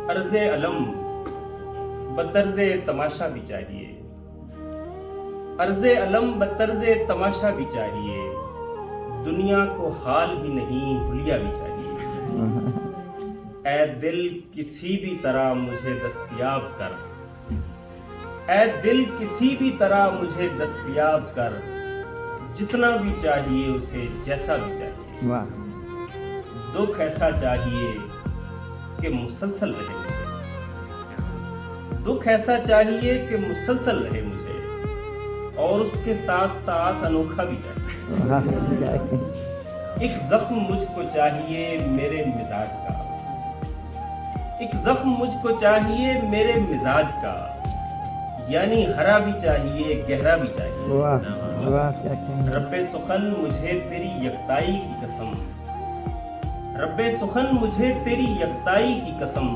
अर्ज़े अलम बतर्ज़े तमाशा भी चाहिए, अर्ज़े अलम बतर्ज़े तमाशा भी चाहिए, दुनिया को हाल ही नहीं हुलिया भी चाहिए। ऐ दिल किसी भी तरह मुझे दस्तयाब कर, ऐ दिल किसी भी तरह मुझे दस्तयाब कर, जितना भी चाहिए उसे जैसा भी चाहिए। वाह। दुख ऐसा चाहिए कि मुसलसल रहे मुझे, दुख ऐसा चाहिए कि मुसलसल रहे मुझे, और उसके साथ साथ अनोखा भी चाहिए। वाह, क्या है? एक जख्म मुझको चाहिए मेरे मिजाज का, एक जख्म मुझको चाहिए मेरे मिजाज का, यानी हरा भी चाहिए गहरा भी चाहिए। वाह वाह, क्या कहें? रब्बे सुखन मुझे तेरी यकताई की कसम, रब्बे सुखन मुझे तेरी यकताई की कसम,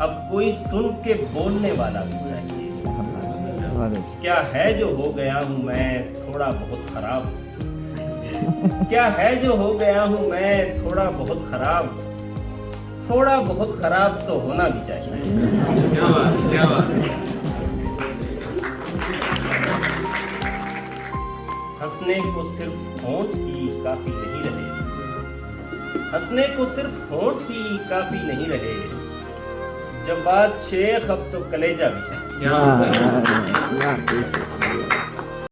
अब कोई सुन के बोलने वाला भी चाहिए। बहुत अच्छी। क्या है जो हो गया हूँ मैं थोड़ा बहुत खराब, क्या है जो हो गया हूँ मैं थोड़ा बहुत खराब, थोड़ा बहुत खराब तो होना भी चाहिए। क्या बात, क्या बात। हंसने को सिर्फ होंठ ही काफी नहीं रहे, हंसने को सिर्फ होंठ ही काफी नहीं रहे, जब बात शेख अब तो कलेजा भी चाहिए। क्या वाह वाह, वाह, वाह,